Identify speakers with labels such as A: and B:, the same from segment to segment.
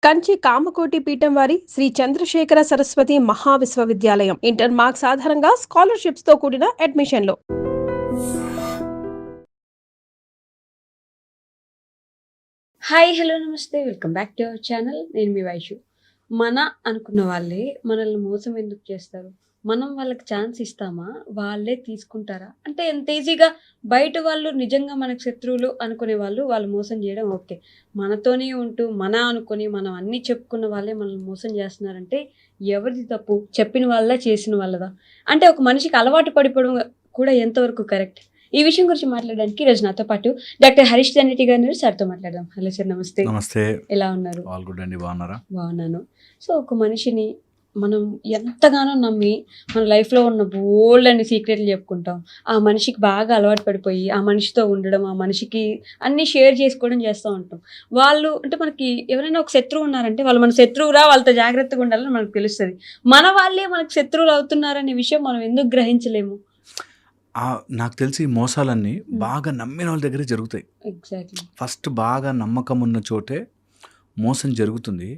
A: కంచి కామకోటి పీఠం వారి Shri Chandrasekhara Saraswati మహావిశ్వవిద్యాలయం. Inter marks ఆధారంగా స్కాలర్షిప్స్ తో కూడిన అడ్మిషన్లు.
B: హాయ్ హలో నమస్తే welcome back to our channel. నేను మీ వైషు. మన అనుకున్న వాళ్ళే మనల్ని మోసం ఎందుకు చేస్తారు? మనం వాళ్ళకి ఛాన్స్ ఇస్తామా? వాళ్ళే తీసుకుంటారా? అంటే ఎంత ఈజీగా బయట వాళ్ళు నిజంగా మనకు శత్రువులు అనుకునే వాళ్ళు మోసం చేయడం ఓకే. మనతోనే ఉంటూ మన అనుకొని మనం అన్నీ చెప్పుకున్న వాళ్ళే మనల్ని మోసం చేస్తున్నారంటే ఎవరిది తప్పు? చెప్పిన వాళ్ళ చేసిన వాళ్ళదా? అంటే ఒక మనిషికి అలవాటు పడిపోవడం కూడా ఎంతవరకు కరెక్ట్? ఈ విషయం గురించి మాట్లాడడానికి ఈరోజు నాతో పాటు డాక్టర్ హరీష్ దన్నేటి గారు సార్తో మాట్లాడదాం. హలో సార్, నమస్తే.
C: నమస్తే.
B: ఎలా ఉన్నారు?
C: ఆల్ గుడ్ అండి. బాగున్నారా?
B: బాగున్నాను. సో ఒక మనిషిని మనం ఎంతగానో నమ్మి మన లైఫ్లో ఉన్న బోల్డ్ అని సీక్రెట్లు చెప్పుకుంటాం. ఆ మనిషికి బాగా అలవాటు పడిపోయి ఆ మనిషితో ఉండడం, ఆ మనిషికి అన్నీ షేర్ చేసుకోవడం చేస్తూ ఉంటాం. వాళ్ళు అంటే మనకి ఎవరైనా ఒక శత్రువు ఉన్నారంటే వాళ్ళు మన శత్రువురా, వాళ్ళతో జాగ్రత్తగా ఉండాలని మనకు తెలుస్తుంది. మన వాళ్ళే మనకు శత్రువులు అవుతున్నారనే విషయం మనం ఎందుకు గ్రహించలేము?
C: నాకు తెలిసి ఈ మోసాలన్నీ బాగా నమ్మిన వాళ్ళ దగ్గరే జరుగుతాయి.
B: ఎగ్జాక్ట్లీ.
C: ఫస్ట్ బాగా నమ్మకం ఉన్న చోటే మోసం జరుగుతుంది.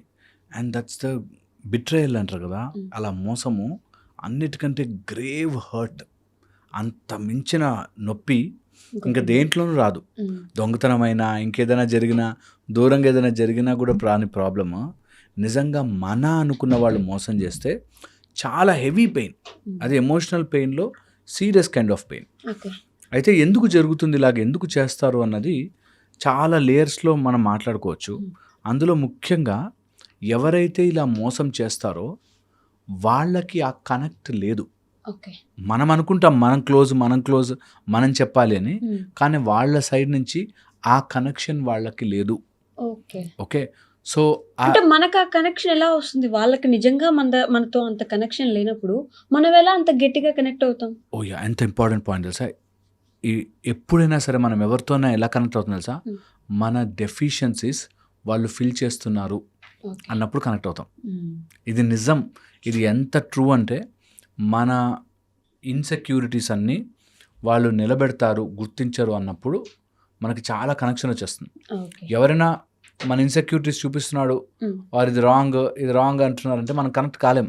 C: అండ్ దట్స్ ద బిట్రేయల్ అంటారు కదా. అలా మోసము అన్నిటికంటే గ్రేవ్ హర్ట్, అంత మించిన నొప్పి ఇంకా దేంట్లోనూ రాదు. దొంగతనమైనా ఇంకేదైనా జరిగినా, దూరంగా ఏదైనా జరిగినా కూడా రాని ప్రాబ్లము నిజంగా మన అనుకున్న వాళ్ళు మోసం చేస్తే చాలా హెవీ పెయిన్. అది ఎమోషనల్ పెయిన్లో సీరియస్ కైండ్ ఆఫ్ పెయిన్. అయితే ఎందుకు జరుగుతుంది, ఇలాగ ఎందుకు చేస్తారు అన్నది చాలా లేయర్స్లో మనం మాట్లాడుకోవచ్చు. అందులో ముఖ్యంగా ఎవరైతే ఇలా మోసం చేస్తారో వాళ్ళకి ఆ కనెక్ట్ లేదు. మనం అనుకుంటాం మనం క్లోజ్ మనం చెప్పాలి అని, కానీ వాళ్ళ సైడ్ నుంచి ఆ కనెక్షన్ వాళ్ళకి లేదు. ఓకే. సో
B: అంటే మనకు ఆ కనెక్షన్ ఎలా వస్తుంది? వాళ్ళకి నిజంగా మనతో అంత కనెక్షన్ లేనప్పుడు మనం ఎలా అంత గట్టిగా కనెక్ట్ అవుతాం?
C: ఎంత ఇంపార్టెంట్ పాయింట్ తెలుసా. ఎప్పుడైనా సరే మనం ఎవరితోనే ఎలా కనెక్ట్ అవుతుంది తెలుసా, మన డెఫిషియన్సీస్ వాళ్ళు ఫిల్ చేస్తున్నారు అన్నప్పుడు కనెక్ట్ అవుతాం. ఇది నిజం. ఇది ఎంత ట్రూ అంటే మన ఇన్సెక్యూరిటీస్ అన్నీ వాళ్ళు నిలబెడతారు, గుర్తించరు అన్నప్పుడు మనకి చాలా కనెక్షన్ వచ్చేస్తుంది. ఎవరైనా మన ఇన్సెక్యూరిటీస్ చూపిస్తున్నాడు, వారు ఇది రాంగ్ అంటున్నారంటే మనం కనెక్ట్ కాలేం.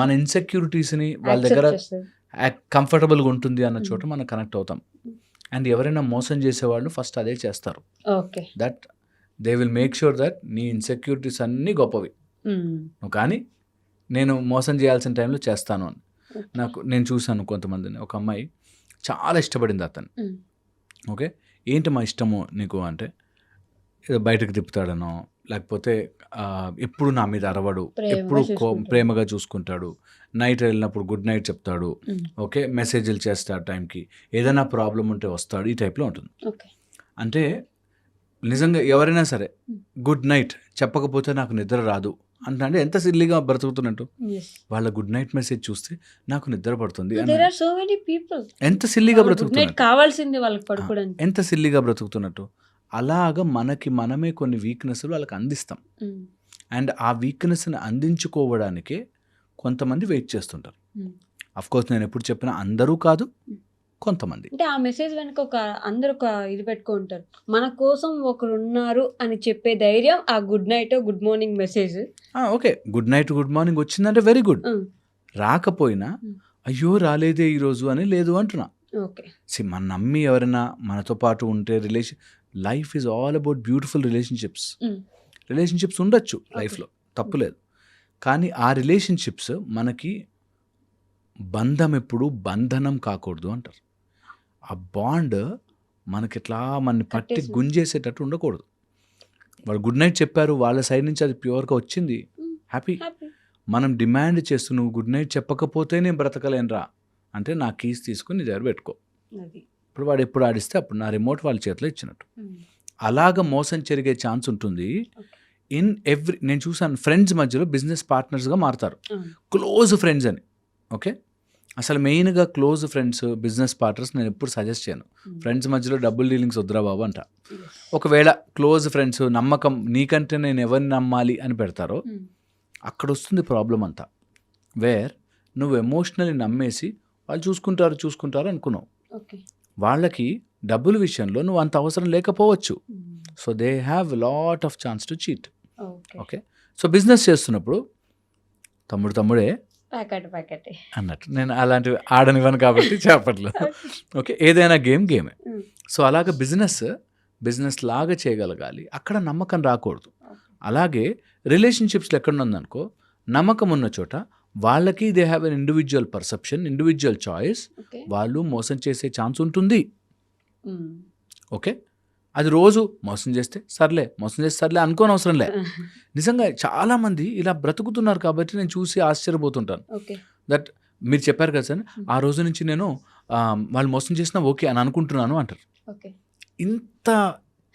C: మన ఇన్సెక్యూరిటీస్ని వాళ్ళ దగ్గర కంఫర్టబుల్గా ఉంటుంది అన్న చోట మనం కనెక్ట్ అవుతాం. అండ్ ఎవరైనా మోసం చేసేవాళ్ళు ఫస్ట్ అదే చేస్తారు. That they will make sure that నీ ఇన్సెక్యూరిటీస్ అన్నీ గొప్పవి, కానీ నేను మోసం చేయాల్సిన టైంలో చేస్తాను అని. నేను చూశాను కొంతమందిని. ఒక అమ్మాయి చాలా ఇష్టపడింది అతను. ఓకే, ఏంటి మా ఇష్టము నీకు అంటే, ఏదో బయటకు తిప్పుతాడనో, లేకపోతే ఎప్పుడు నా మీద అరవడు, ఎప్పుడు ప్రేమగా చూసుకుంటాడు, నైట్ వెళ్ళినప్పుడు గుడ్ నైట్ చెప్తాడు, ఓకే, మెసేజ్లు చేస్తాడు టైంకి, ఏదైనా ప్రాబ్లం ఉంటే వస్తాడు, ఈ టైప్లో ఉంటుంది. అంటే నిజంగా ఎవరైనా సరే గుడ్ నైట్ చెప్పకపోతే నాకు నిద్ర రాదు అంటే ఎంత సిల్లీగా బ్రతుకుతున్నట్టు. వాళ్ళ గుడ్ నైట్ మెసేజ్ చూస్తే నాకు నిద్ర పడుతుంది, ఎంత సిల్లీగా బ్రతుకుతున్నట్టు, ఎంత సిల్లీగా బ్రతుకుతున్నట్టు. అలాగా మనకి మనమే కొన్ని వీక్నెస్లు వాళ్ళకి అందిస్తాం. అండ్ ఆ వీక్నెస్ని అందించుకోవడానికే కొంతమంది వెయిట్ చేస్తుంటారు. అఫ్కోర్స్ నేను ఎప్పుడు చెప్పినా అందరూ కాదు, కొంతమంది.
B: అంటే ఆ మెసేజ్ వెనక అందరూ ఒక ఇది పెట్టుకుంటారు, మన కోసం ఒకరు ఉన్నారు అని చెప్పే ధైర్యం ఆ good night good morning message.
C: Okay, good night good morning వచ్చిందంటే వెరీ గుడ్. రాకపోయినా అయ్యో రాలేదే ఈరోజు అని లేదు అంటున్నా. మన నమ్మి ఎవరైనా మనతో పాటు ఉంటే life is all about beautiful relationships ఉండొచ్చు లైఫ్లో, తప్పులేదు. కానీ ఆ రిలేషన్షిప్స్ మనకి బంధం ఎప్పుడు బంధనం కాకూడదు అంటారు. ఆ బాండ్ మనకి ఇట్లా మనని పట్టి గుంజేసేటట్టు ఉండకూడదు. వాళ్ళు గుడ్ నైట్ చెప్పారు, వాళ్ళ సైడ్ నుంచి అది ప్యూర్గా వచ్చింది, హ్యాపీ. మనం డిమాండ్ చేస్తూ నువ్వు గుడ్ నైట్ చెప్పకపోతే నేను బ్రతకలేనురా అంటే నా కీస్ తీసుకుని నీ దగ్గర పెట్టుకో. ఇప్పుడు వాడు ఎప్పుడు ఆడిస్తే అప్పుడు నా రిమోట్ వాళ్ళ చేతిలో ఇచ్చినట్టు. అలాగ మోసం జరిగే ఛాన్స్ ఉంటుంది. నేను చూసాను ఫ్రెండ్స్ మధ్యలో బిజినెస్ పార్ట్నర్స్గా మారుతారు, క్లోజ్ ఫ్రెండ్స్ అని. ఓకే, అసలు మెయిన్గా క్లోజ్ ఫ్రెండ్స్ బిజినెస్ పార్ట్నర్స్ నేను ఎప్పుడు సజెస్ట్ చేయను. ఫ్రెండ్స్ మధ్యలో డబుల్ డీలింగ్స్ వద్దురా బాబు అంట. ఒకవేళ క్లోజ్ ఫ్రెండ్స్ నమ్మకం నీకంటే నేను ఎవరిని నమ్మాలి అని పెడతారో అక్కడ వస్తుంది ప్రాబ్లం అంతా. వేర్ నువ్వు ఎమోషనల్లీ నమ్మేసి వాళ్ళు చూసుకుంటారు అనుకున్నావు. వాళ్ళకి డబ్బుల విషయంలో నువ్వు అంత అవసరం లేకపోవచ్చు. So they have lot of chance to cheat.
B: Okay.
C: Okay. So business చేస్తున్నప్పుడు తమ్ముడే
B: ప్యాకెట్.
C: అన్నట్టు. నేను అలాంటివి ఆడనివ్వను కాబట్టి చెప్పట్లేదు.
B: ఓకే.
C: ఓకే. ఏదైనా గేమే.
B: హ్మ్.
C: సో అలాగ బిజినెస్ లాగా చేయగలగాలి. అక్కడ నమ్మకం రాకూడదు.
B: ఓకే.
C: అలాగే రిలేషన్‌షిప్స్‌లో ఎక్కడుందనుకో, నమ్మకం ఉన్న చోట వాళ్ళకి they have an individual perception, individual choice.
B: Okay.
C: వాళ్ళు మోసం చేసే ఛాన్స్ ఉంటుంది.
B: హ్మ్.
C: ఓకే. అది రోజు మోసం చేస్తే సర్లే అనుకోనవసరం లే. నిజంగా చాలామంది ఇలా బ్రతుకుతున్నారు కాబట్టి నేను చూసి ఆశ్చర్యపోతుంటాను.
B: ఓకే.
C: దట్ మీరు చెప్పారు కదా సార్, ఆ రోజు నుంచి నేను వాళ్ళు మోసం చేసినా ఓకే అని అనుకుంటున్నాను అంటారు.
B: ఓకే.
C: ఇంత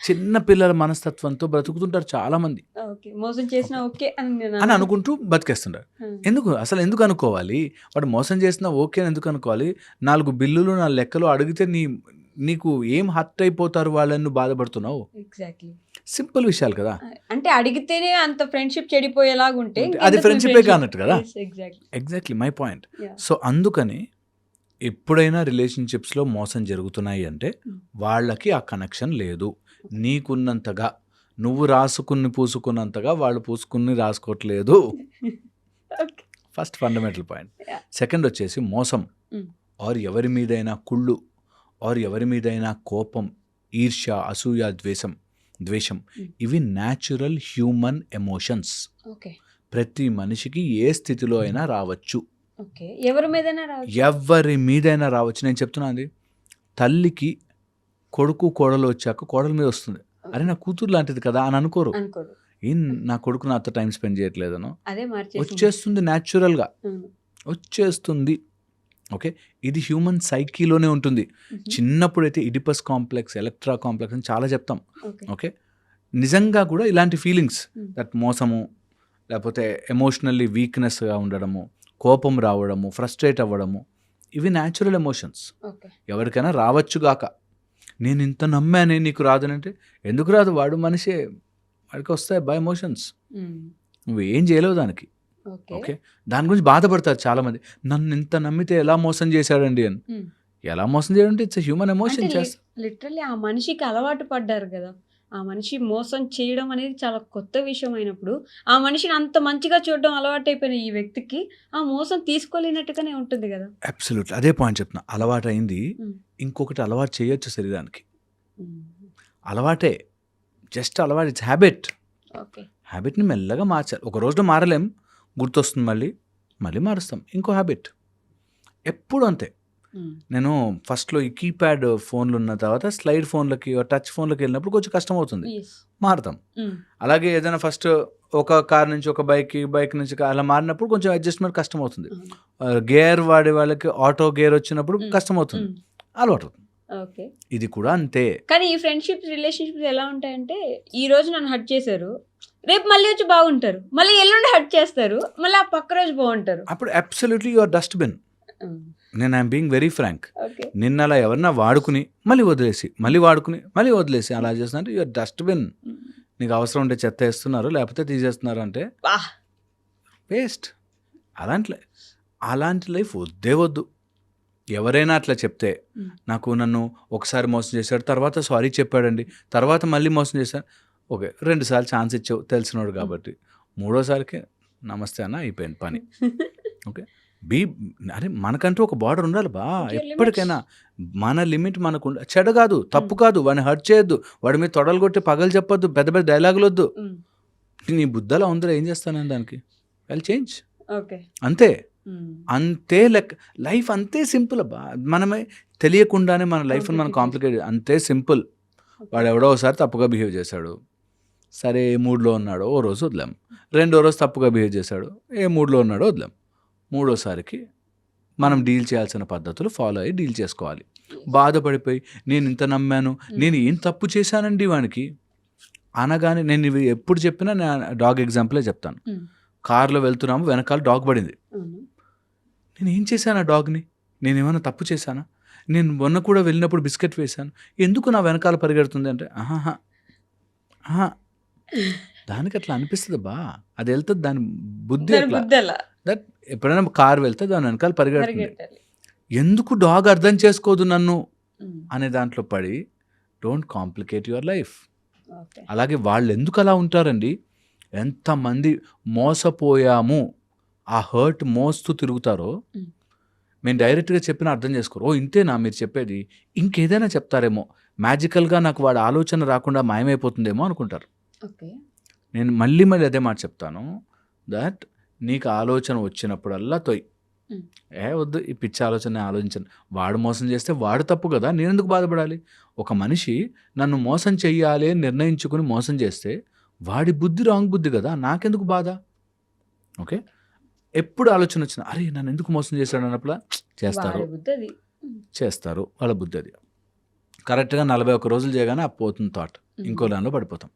C: చిన్న పిల్లల మనస్తత్వంతో బ్రతుకుతుంటారు చాలామంది
B: ఓకే. మోసం చేసినా ఓకే అని నేను
C: అని అనుకుంటూ బతికేస్తుంటారు. ఎందుకు అనుకోవాలి? వాడు మోసం చేసినా ఓకే అని ఎందుకు అనుకోవాలి? 4 బిల్లులు 4 లెక్కలు అడిగితే నీకు ఏం హర్ట్ అయిపోతారు వాళ్ళని నువ్వు బాధపడుతున్నావు?
B: ఎగ్జాక్ట్లీ.
C: సింపుల్ విషయాలు కదా.
B: అంటే అడిగితేనే అంత ఫ్రెండ్షిప్ చెడిపోయేలాగుంటే
C: అది ఫ్రెండ్షిపే కానట్టు కదా.
B: ఎగ్జాక్ట్లీ.
C: My point. సో అందుకని ఎప్పుడైనా రిలేషన్షిప్స్లో మోసం జరుగుతున్నాయి అంటే వాళ్ళకి ఆ కనెక్షన్ లేదు. నీకున్నంతగా నువ్వు రాసుకుని పూసుకున్నంతగా వాళ్ళు పూసుకుని రాసుకోవట్లేదు. First fundamental point. సెకండ్ వచ్చేసి మోసం ఆర్ ఎవరి మీదైనా కుళ్ళు ఆర్ ఎవరి మీదైనా కోపం, ఈర్ష్య, అసూయ, ద్వేషం ఇవి న్యాచురల్ హ్యూమన్ ఎమోషన్స్.
B: ఓకే.
C: ప్రతి మనిషికి ఏ స్థితిలో అయినా రావచ్చు.
B: ఓకే. ఎవరి మీదైనా రావచ్చు. నేను చెప్తున్నా అండి, తల్లికి కొడుకు కోడలు వచ్చాక కోడల మీద వస్తుంది, అరే నా కూతురు లాంటిది కదా అని అనుకోరు. ఏం నా కొడుకు నాతో టైం స్పెండ్ చేయట్లేదనో, వచ్చేస్తుంది న్యాచురల్గా వచ్చేస్తుంది. ఓకే. ఇది హ్యూమన్ సైకీలోనే ఉంటుంది. చిన్నప్పుడైతే ఇడిపస్ కాంప్లెక్స్, ఎలక్ట్రా కాంప్లెక్స్ అని చాలా చెప్తాం. ఓకే. నిజంగా కూడా ఇలాంటి ఫీలింగ్స్, దట్ మోసము, లేకపోతే ఎమోషనల్లీ వీక్నెస్గా ఉండడము, కోపం రావడము, ఫ్రస్ట్రేట్ అవ్వడము, ఇవి న్యాచురల్ ఎమోషన్స్. ఎవరికైనా రావచ్చుగాక. నేను ఇంత నమ్మానే నీకు రాదనంటే ఎందుకు రాదు? వాడు మనిషే, వాడికి వస్తాయి బై ఎమోషన్స్. నువ్వు ఏం చేయలేవు దానికి. ఓకే. దాని గురించి బాధపడతారు చాలామంది. నన్ను ఇంత నమ్మితే ఎలా మోసం చేశాడండి అని. ఎలా మోసం చేయడం అంటే ఇట్స్ హ్యూమన్ ఎమోషన్. లిటరల్లీ ఆ మనిషికి అలవాటు పడ్డారు కదా. ఆ మనిషి మోసం చేయడం అనేది చాలా కొత్త విషయం అయినప్పుడు ఆ మనిషిని అంత మంచిగా చూడడం అలవాటైపోయిన ఈ వ్యక్తికి ఆ మోసం తీసుకోలేనట్టుగానే ఉంటుంది కదా.
C: అబ్సల్యూట్లీ అదే పాయింట్ చెప్తున్నా. అలవాటు అయింది, ఇంకొకటి అలవాటు చేయొచ్చు శరీరానికి. అలవాటే, జస్ట్ అలవాటు, ఇట్స్ హ్యాబిట్. హ్యాబిట్ని మెల్లగా మార్చాలి. ఒక రోజులో మారలేం, గుర్తొస్తుంది, మళ్ళీ మారుస్తాం. ఇంకో హ్యాబిట్ ఎప్పుడు అంతే. నేను ఫస్ట్లో ఈ కీప్యాడ్ ఫోన్లు ఉన్న తర్వాత స్లైడ్ ఫోన్లకి, టచ్ ఫోన్లకి వెళ్ళినప్పుడు కొంచెం కష్టం అవుతుంది, మారుతాం. అలాగే ఏదైనా ఫస్ట్ ఒక కార్ నుంచి ఒక బైక్ నుంచి అలా మారినప్పుడు కొంచెం అడ్జస్ట్మెంట్ కష్టం అవుతుంది. గేర్ వాడే వాళ్ళకి ఆటో గేర్ వచ్చినప్పుడు కష్టం అవుతుంది, అలవాటు అవుతుంది. ఇది కూడా అంతే.
B: కానీ ఈ ఫ్రెండ్షిప్స్, రిలేషన్షిప్స్ ఎలా ఉంటాయంటే, ఈ రోజు నన్ను హర్ట్ చేశారు, రేపు మళ్ళీ వచ్చి బాగుంటారు, మళ్ళీ ఎల్లుండి హర్ట్ చేస్తారు, మళ్ళీ ఆ పక్క రోజు బాగుంటారు.
C: అప్పుడు అబ్సల్యూట్లీ యువర్ డస్ట్బిన్. నేను ఐఎమ్ బీయింగ్ వెరీ ఫ్రాంక్. నిన్న అలా ఎవరన్నా వాడుకుని మళ్ళీ వదిలేసి అలా చేస్తున్నా, యువర్ డస్ట్బిన్. నీకు అవసరం ఉంటే చెత్త వేస్తున్నారు, లేకపోతే తీసేస్తున్నారు అంటే వేస్ట్. అలాంటి లైఫ్ వద్దు. ఎవరైనా అట్లా చెప్తే, నన్ను ఒకసారి మోసం చేశాడు, తర్వాత సారీ చెప్పాడండి, తర్వాత మళ్ళీ మోసం చేశాడు, ఓకే 2 సార్లు ఛాన్స్ ఇచ్చావు తెలిసినోడు కాబట్టి, 3వసారికి నమస్తే అన్న అయిపోయింది పని. ఓకే. అరే మనకంటూ ఒక బార్డర్ ఉండాలి బా. ఎప్పటికైనా మన లిమిట్ మనకు చెడ కాదు, తప్పు కాదు, వాడిని హర్ట్ చేయొద్దు, వాడి మీద తొడలు కొట్టి పగలు చెప్పొద్దు, పెద్ద పెద్ద డైలాగులు వద్దు. నీ బుద్ధలా ఉందిరా, ఏం చేస్తానని దానికి వెల్ చేంజ్. అంతే లెక్క. లైఫ్ అంతే సింపుల్ అబ్బా. మనమే తెలియకుండానే మన లైఫ్ని మనం కాంప్లికేట్, అంతే సింపుల్. వాడు ఎవడో ఒకసారి తప్పుగా బిహేవ్ చేశాడు, సరే ఏ మూడ్లో ఉన్నాడో ఓ రోజు వదిలాం. 2వ రోజు తప్పుగా బిహేవ్ చేశాడు, ఏ మూడ్లో ఉన్నాడో వదిలాం. 3వసారికి మనం డీల్ చేయాల్సిన పద్ధతులు ఫాలో అయ్యి డీల్ చేసుకోవాలి. బాధపడిపోయి నేను ఇంత నమ్మాను, నేను ఏం తప్పు చేశానండి వానికి అనగానే, నేను ఇవి ఎప్పుడు చెప్పినా నేను డాగ్ ఎగ్జాంపులే చెప్తాను. కార్లో వెళ్తున్నాము, వెనకాల డాగ్ పడింది. నేను ఏం చేశాను ఆ డాగ్ని? నేను ఏమైనా తప్పు చేశానా? నేను మొన్న కూడా వెళ్ళినప్పుడు బిస్కెట్ వేశాను, ఎందుకు నా వెనకాల పరిగెడుతుంది అంటే, దానికి అట్లా అనిపిస్తుంది బా. అది వెళ్తుంది, దాని బుద్ధి అట్లా. దట్ ఎప్పుడైనా కార్ వెళ్తే దాని వెనకాల పరిగెడుతుంది. ఎందుకు డాగ్ అర్థం చేసుకోదు నన్ను అనే దాంట్లో పడి డోంట్ కాంప్లికేట్ యువర్ లైఫ్. అలాగే వాళ్ళు ఎందుకు అలా ఉంటారండి, ఎంతమంది మోసపోయాము ఆ హర్ట్ మోస్తూ తిరుగుతారో మేము డైరెక్ట్గా చెప్పినా అర్థం చేసుకోరు. ఓ ఇంతేనా మీరు చెప్పేది, ఇంకేదైనా చెప్తారేమో, మ్యాజికల్గా నాకు వాడి ఆలోచన రాకుండా మాయమైపోతుందేమో అనుకుంటారు.
B: ఓకే.
C: నేను మళ్ళీ మళ్ళీ అదే మాట చెప్తాను, దట్ నీకు ఆలోచన వచ్చినప్పుడల్లా తొయ్, వద్దు ఈ పిచ్చి ఆలోచన ఆలోచించను. వాడు మోసం చేస్తే వాడు తప్పు కదా, నేను ఎందుకు బాధపడాలి? ఒక మనిషి నన్ను మోసం చెయ్యాలి అని నిర్ణయించుకుని మోసం చేస్తే వాడి బుద్ధి రాంగ్ బుద్ధి కదా, నాకెందుకు బాధ? ఓకే, ఎప్పుడు ఆలోచన వచ్చినా అరే నన్ను ఎందుకు మోసం చేశాడు అన్నప్పుడు చేస్తారు, చేస్తారు, వాళ్ళ బుద్ధి అది. కరెక్ట్గా 41 రోజులు చేయగానే ఆ పోతుంది థాట్, ఇంకో దానిలో పడిపోతాం.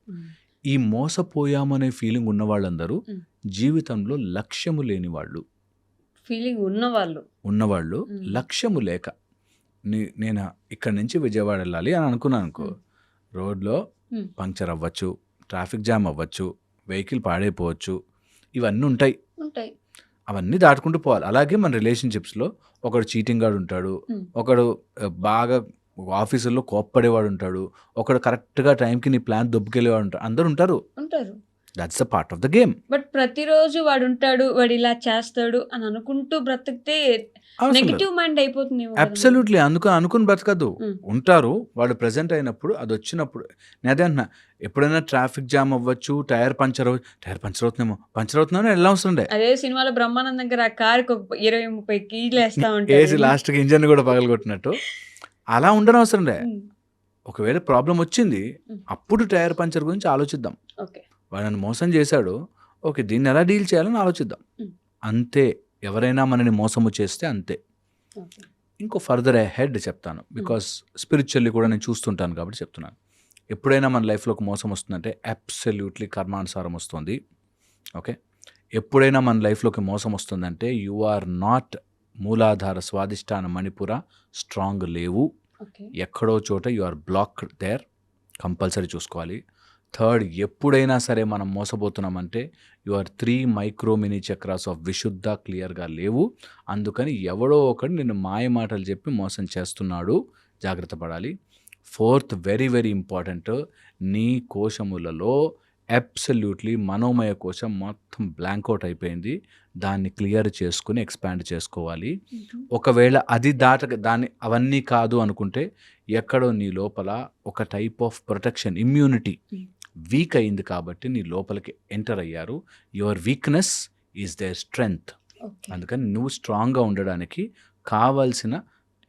C: ఈ మోసపోయామనే ఫీలింగ్ ఉన్న వాళ్ళందరూ జీవితంలో లక్ష్యము లేని వాళ్ళు.
B: ఫీలింగ్ ఉన్నవాళ్ళు
C: లక్ష్యము లేక, నేను ఇక్కడి నుంచి విజయవాడ వెళ్ళాలి అని అనుకున్నాను అనుకో, రోడ్లో పంక్చర్ అవ్వచ్చు, ట్రాఫిక్ జామ్ అవ్వచ్చు, వెహికల్ పాడైపోవచ్చు, ఇవన్నీ ఉంటాయి. అవన్నీ దాటుకుంటూ పోవాలి. అలాగే మన రిలేషన్షిప్స్లో ఒకడు చీటింగ్ గాడు ఉంటాడు, ఒకడు బాగా ఆఫీసుల్లో కోప్పడేవాడు ఉంటాడు, ఒకడు కరెక్ట్గా టైంకి నీ ప్లాన్ దొబ్బుకెళ్ళేవాడు ఉంటాడు, అందరూ ఉంటారు. That's a part of the game.
B: But ప్రతిరోజు వాడు ఉంటాడు, వాడు ఇలా చేస్తాడు అని అనుకుంటూ బ్రతికితే నెగటివ్ మైండ్ అయిపోతుంది.
C: అబ్సల్యూట్లీ, అనుకుని బ్రతకద్దు. ఉంటారు, వాడు ప్రెజెంట్ అయినప్పుడు, అది వచ్చినప్పుడు. నేను అదే అంటున్నా, ఎప్పుడైనా ట్రాఫిక్ జామ్ అవ్వచ్చు, టైర్ పంచర్ అవుతున్నామో ఎలా వస్తుండే.
B: అదే సినిమాలో బ్రహ్మానందం దగ్గర ఆ కారుకి 20-30 కీలు వేస్తా ఉంటాడు,
C: వేసి లాస్ట్కి ఇంజన్ కూడా పగలగొట్టినట్టు. అలా ఉండనవసరం లే. ఒకవేళ ప్రాబ్లం వచ్చింది, అప్పుడు టైర్ పంచర్ గురించి ఆలోచిద్దాం. వాడు మోసం చేశాడు, ఓకే దీన్ని ఎలా డీల్ చేయాలని ఆలోచిద్దాం, అంతే. ఎవరైనా మనని మోసము చేస్తే అంతే. ఇంకో ఫర్దర్ హెడ్ చెప్తాను, బికాస్ స్పిరిచువల్లీ కూడా నేను చూస్తుంటాను కాబట్టి చెప్తున్నాను. ఎప్పుడైనా మన లైఫ్లోకి మోసం వస్తుందంటే అబ్సల్యూట్లీ కర్మానుసారం వస్తుంది. ఓకే, ఎప్పుడైనా మన లైఫ్లోకి మోసం వస్తుందంటే యు ఆర్ నాట్ మూలాధార స్వాదిష్టాన మణిపుర స్ట్రాంగ్ లేవు, ఎక్కడో చోట you are blocked there, compulsory చూసుకోవాలి. థర్డ్, ఎప్పుడైనా సరే మనం మోసపోతున్నామంటే your 3 micro mini chakras of Vishuddha క్లియర్గా లేవు. అందుకని ఎవడో ఒకటి నిన్ను మాయ మాటలు చెప్పి మోసం చేస్తున్నాడు, జాగ్రత్త పడాలి. ఫోర్త్, వెరీ వెరీ ఇంపార్టెంట్, నీ కోశములలో అబ్సల్యూట్లీ మనోమయ కోశం మొత్తం బ్లాంక్అవుట్ అయిపోయింది, దాన్ని క్లియర్ చేసుకుని ఎక్స్పాండ్ చేసుకోవాలి. ఒకవేళ అది దాన్ని అవన్నీ కాదు అనుకుంటే ఎక్కడో నీ లోపల ఒక type of protection, immunity week అయింది కాబట్టి నీ లోపలికి ఎంటర్ అయ్యారు. Your weakness is there strength. అందుకని నువ్వు స్ట్రాంగ్గా ఉండడానికి కావాల్సిన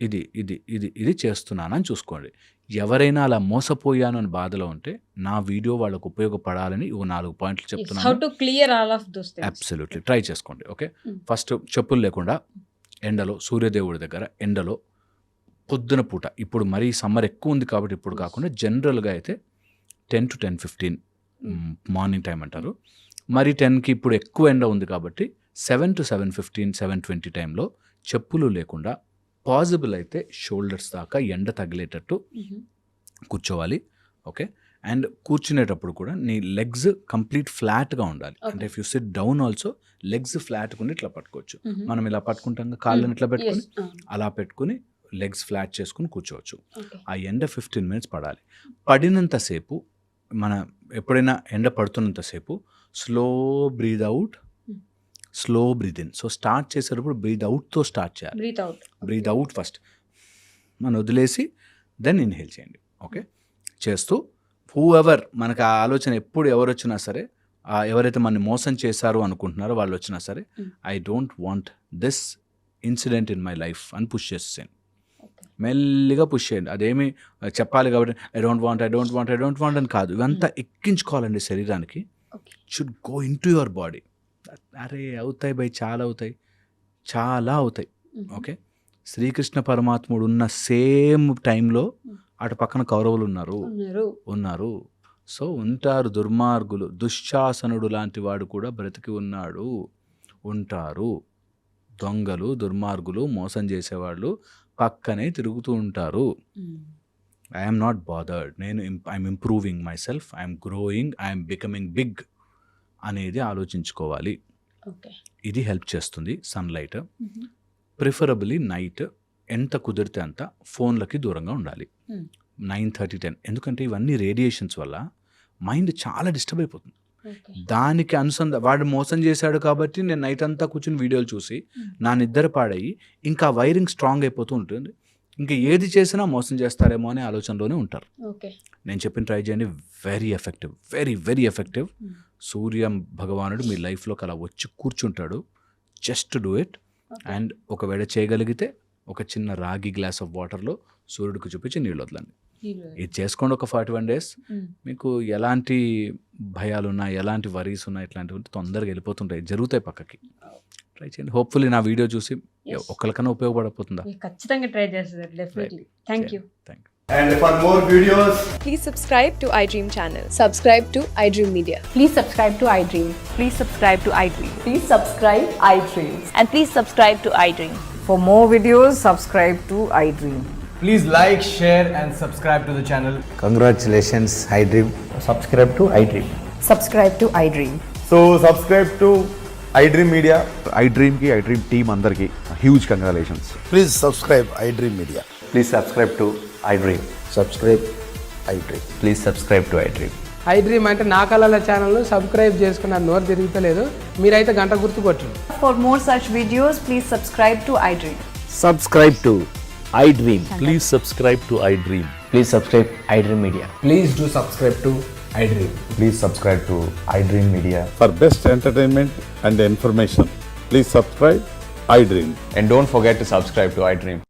C: ఇది ఇది ఇది ఇది చేస్తున్నానని చూసుకోండి. ఎవరైనా అలా మోసపోయాను అని బాధలో ఉంటే నా వీడియో వాళ్ళకు ఉపయోగపడాలని 4 పాయింట్లు చెప్తున్నాను. అబ్సల్యూట్లీ ట్రై చేసుకోండి. ఓకే, ఫస్ట్ చెప్పులు లేకుండా ఎండలో, సూర్యదేవుడి దగ్గర ఎండలో పొద్దున పూట, ఇప్పుడు మరీ సమ్మర్ ఎక్కువ ఉంది కాబట్టి ఇప్పుడు కాకుండా జనరల్గా అయితే 10 to 10:15 మార్నింగ్ టైం అంటారు. మరి 10కి ఇప్పుడు ఎక్కువ ఎండ ఉంది కాబట్టి 7 to 7:15, 7:20 టైంలో చెప్పులు లేకుండా పాసిబుల్ అయితే షోల్డర్స్ దాకా ఎండ తగిలేటట్టు కూర్చోవాలి. ఓకే, అండ్ కూర్చునేటప్పుడు కూడా నీ లెగ్స్ కంప్లీట్ ఫ్లాట్గా ఉండాలి. అంటే if you SIT down also legs ఫ్లాట్గా ఉండి ఇట్లా పట్టుకోవచ్చు. మనం ఇలా పట్టుకుంటాం, కాళ్ళని ఇట్లా పెట్టుకుని అలా పెట్టుకుని లెగ్స్ ఫ్లాట్ చేసుకుని కూర్చోవచ్చు. ఆ ఎండ 15 minutes పడాలి. పడినంతసేపు, మన ఎప్పుడైనా ఎండ పడుతున్నంతసేపు slow breathe out, slow breathe in. So start చేసేటప్పుడు బ్రీద్ అవుట్తో స్టార్ట్ చేయాలి. బ్రీద్ అవుట్ ఫస్ట్ మనం వదిలేసి దెన్ ఇన్హేల్ చేయండి. ఓకే, చేస్తూ హూఎవర్, మనకు ఆ ఆలోచన ఎప్పుడు ఎవరు వచ్చినా సరే, ఎవరైతే మనని మోసం చేశారు అనుకుంటున్నారో వాళ్ళు వచ్చినా సరే, I don't want this incident in my life అని పుష్ చేసేయండి. మెల్లిగా పుష్ చేయండి. అదేమి చెప్పాలి కాబట్టి ఐ డోంట్ వాంట్ అని కాదు, ఇవంతా ఎక్కించుకోవాలండి శరీరానికి. Should go in to your body. అరే అవుతాయి భయ్, చాలా అవుతాయి. ఓకే, శ్రీకృష్ణ పరమాత్ముడు ఉన్న సేమ్ టైంలో అటు పక్కన కౌరవులు ఉన్నారు. సో ఉంటారు దుర్మార్గులు, దుశ్శాసనుడు లాంటి వాడు కూడా బ్రతికి ఉంటారు. దొంగలు, దుర్మార్గులు, మోసం చేసేవాళ్ళు పక్కనే తిరుగుతూ ఉంటారు. I'm not bothered, I'm improving myself, I'm growing, I'm becoming big అనేది ఆలోచించుకోవాలి. ఇది హెల్ప్ చేస్తుంది. సన్లైట్ ప్రిఫరబుల్లీ నైట్, ఎంత కుదిరితే అంత ఫోన్లకి దూరంగా ఉండాలి. 9:30, 10, ఎందుకంటే ఇవన్నీ రేడియేషన్స్ వల్ల మైండ్ చాలా డిస్టర్బ్ అయిపోతుంది.
B: ఓకే.
C: దానికి వాడు మోసం చేశాడు కాబట్టి నేను నైట్ అంతా కూర్చుని వీడియోలు చూసి నా నిద్ర పాడయి ఇంకా వైరింగ్ స్ట్రాంగ్ అయిపోతూ ఉంటుంది. ఇంకా ఏది చేసినా మోసం చేస్తారేమో అనే ఆలోచనలోనే ఉంటారు.
B: ఓకే.
C: నేను చెప్పిన ట్రై చేయండి, very effective, very very effective. Surya భగవానుడు మీ లైఫ్లోకి అలా వచ్చి కూర్చుంటాడు. Just do it. అండ్ ఒకవేళ చేయగలిగితే ఒక చిన్న రాగి గ్లాస్ ఆఫ్ వాటర్లో సూర్యుడికి చూపించి నీళ్ళు వదలండి. ఇది చేసుకోండి ఒక 41 days. మీకు ఎలాంటి భయాలున్నా, ఎలాంటి వరీస్ ఉన్నా, ఇట్లాంటివి తొందరగా వెళ్ళిపోతుంటాయి, జరుగుతాయి పక్కకి. ట్రై చేయండి. హోప్ఫుల్లీ నా వీడియో చూసి ఒక్కరికైనా ఉపయోగపడపోతుందా?
B: ఖచ్చితంగా ట్రై చేస్తారు. Definitely. Thank you.
D: And for more videos,
E: Please subscribe to iDream channel. Subscribe to iDream Media.
F: Please subscribe to iDream.
E: Please subscribe to iDream.
F: Please subscribe iDream.
E: And please subscribe to iDream.
F: For more videos, subscribe to iDream.
D: please like, share, and subscribe to the channel.
G: Congratulations, iDream. Subscribe to iDream.
F: Subscribe to iDream.
D: So subscribe to iDream Media.
H: iDream ki iDream team andarki huge congratulations.
G: Please subscribe iDream Media.
H: Please subscribe to iDream.
G: Subscribe iDream.
H: Please subscribe to iDream.
I: iDream అంటే నా కళల ఛానల్ను subscribe చేసుకున్న నోరు తిరుగుతలేదు, మీరైతే గంట గుర్తు కొట్టండి.
E: For more such videos, please subscribe to iDream.
G: Subscribe to iDream.
J: Please subscribe to iDream.
G: Please subscribe iDream Media.
D: Please do subscribe to iDream.
H: Please subscribe to iDream Media.
J: For best entertainment and information, please subscribe iDream.
H: And don't forget to subscribe to iDream.